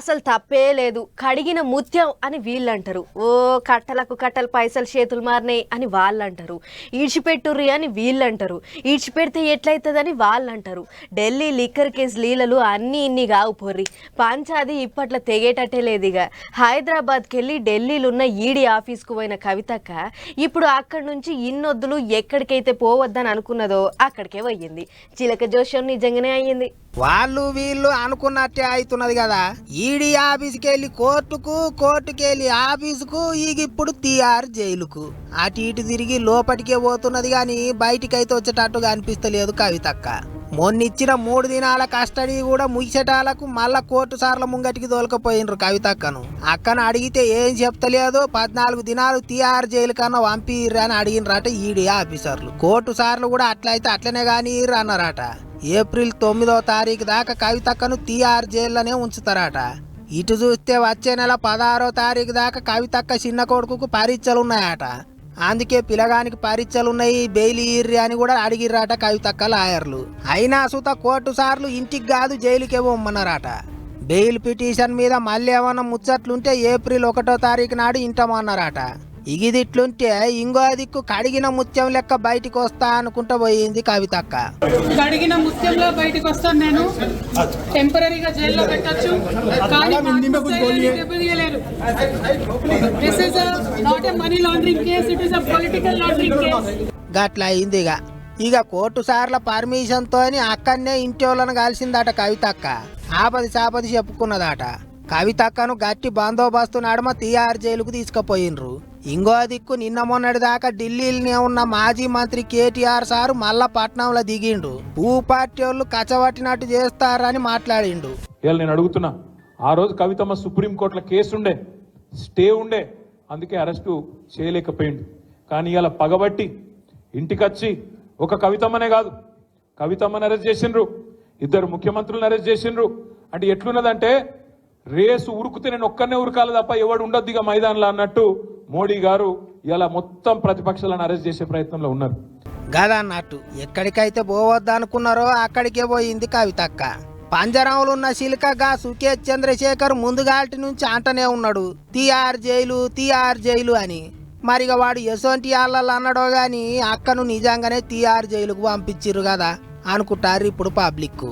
అసలు తప్పే లేదు, కడిగిన ముత్యం అని వీళ్ళు అంటారు. ఓ కట్టలకు కట్టలు పైసలు చేతులు మారినాయి అని వాళ్ళు అంటారు. ఈడ్చిపెట్టుర్రి అని వీళ్ళు అంటారు. ఈడ్చిపెడితే ఎట్లయితుందని వాళ్ళు అంటారు. ఢిల్లీ లిక్కర్ కేసు లీలలు అన్నీ ఇన్ని కావు పొర్రి. పంచాది ఇప్పట్లో తెగేటట్టే లేదు. ఇక హైదరాబాద్కి వెళ్ళి ఢిల్లీలో ఉన్న ఈడీ ఆఫీస్కు పోయిన కవితక్క ఇప్పుడు అక్కడి నుంచి ఇన్నొద్దులు ఎక్కడికైతే పోవద్దని అనుకున్నదో అక్కడికే పోయింది. చిలక జోష్యం నిజంగానే అయ్యింది. వాళ్ళు వీళ్ళు అనుకున్నట్టే అవుతున్నది కదా. ఈడీ ఆఫీస్కి వెళ్ళి కోర్టుకి వెళ్ళి ఆఫీసుకు ఇప్పుడు తీఆర్ జైలుకు అటు ఇటు తిరిగి లోపటికే పోతున్నది గాని బయటికైతే వచ్చేటట్టుగా అనిపిస్తలేదు కవితక్క. మొన్నిచ్చిన 3 దినాల కస్టడీ కూడా ముగిసేటాలకు మళ్ళా కోర్టు సార్ల ముంగటికి తోలుకపోయినరు కవితక్కను. అక్కను అడిగితే ఏం చెప్తలేదు. 14 దినాలు తీఆర్ జైలు కన్నా పంపిర్రు అని అడిగినరట ఈడీ ఆఫీసర్లు. కోర్టు సార్లు కూడా అట్లయితే అట్లనే కానీ అన్నారట. ఏప్రిల్ 9వ తారీఖు దాకా కవితక్కను తీఆర్ జైల్లోనే ఉంచుతారట. ఇటు చూస్తే వచ్చే నెల 16వ తారీఖు దాకా కవితక్క చిన్న కొడుకుకు పరీక్షలున్నాయట. అందుకే పిల్లగానికి పరీక్షలున్నాయి, బెయిల్ ఇర్రి అని కూడా అడిగిర్రట కవితక్క లాయర్లు. అయినా సుత కోర్టు సార్లు ఇంటికి కాదు జైలుకే పోమ్మన్నారట. బెయిల్ పిటిషన్ మీద మళ్ళీ ఏమన్నా ముచ్చట్లుంటే ఏప్రిల్ 1వ తారీఖు నాడు ఇంటమన్నారట. ఇగిదిట్లుంటే ఇంకో దిక్కు కడిగిన ముత్యం లెక్క బయటికి వస్తా అనుకుంటా పోయింది కవితక్క. కడిగిన ముత్యంలో బయటికి వస్తాను, నేను టెంపరీగా జైల్లో పెట్టచ్చు, కానీ దెబ్బతీయలేరు. This is not a money laundering case, it is a political laundering case. గట్లా అయింది. ఇక కోర్టు సార్ల పర్మిషన్ తోని అక్కడనే ఇంటోళ్ళను కలిసిందట కవితక్క. ఆపది సాపది చెప్పుకున్నదట. కవితక్కను గట్టి బందోబస్తు నడుమ తీఆర్ జైలుకు తీసుకుపోయినరు. ఇంకో దిక్కు నిన్న మొన్నటి దాకా ఢిల్లీలోనే ఉన్న మాజీ మంత్రి కేటీఆర్ సారు మళ్ళా పట్నంలో దిగిండు. పార్టీ వాళ్ళు కచబట్టినట్టు చేస్తారని మాట్లాడిండు. నేను అడుగుతున్నా, ఆ రోజు కవితమ్మ సుప్రీంకోర్టులో కేసు ఉండే, స్టే ఉండే, అందుకే అరెస్టు చేయలేకపోయిండు. కానీ ఇలా పగబట్టి ఇంటికొచ్చి ఒక కవితమ్మనే కాదు, కవితమ్మని అరెస్ట్ చేసిండ్రు, 2 ముఖ్యమంత్రులను అరెస్ట్ చేసిండ్రు. అంటే ఎట్లున్నదంటే రేసు ఉరుకుతే నేను ఒక్కనే ఉరకాలి తప్ప ఎవడు ఉండొద్దు ఇక మైదానంలో అన్నట్టు మోడీ గారు ఇలా మొత్తం ప్రతిపక్షాలను అరెస్ట్ చేసే ప్రయత్నంలో ఉన్నారు. గదన్నట్టు ఎక్కడికైతే పోవద్దనుకున్నారో అక్కడికే పోయింది కవితక్క. పంజరంలో ఉన్న శిల్కగా సుకేత్ చంద్రశేఖర్ ముందుగాల్టి నుంచి అంటనే ఉన్నాడు తీఆర్ జైలు అని. మరిగా వాడు ఎసొంటి ఆళ్ళల్లో అన్నాడో గాని అక్కను నిజంగానే తీఆర్ జైలుకు పంపించిర్రు కదా అనుకుంటారు ఇప్పుడు పబ్లిక్.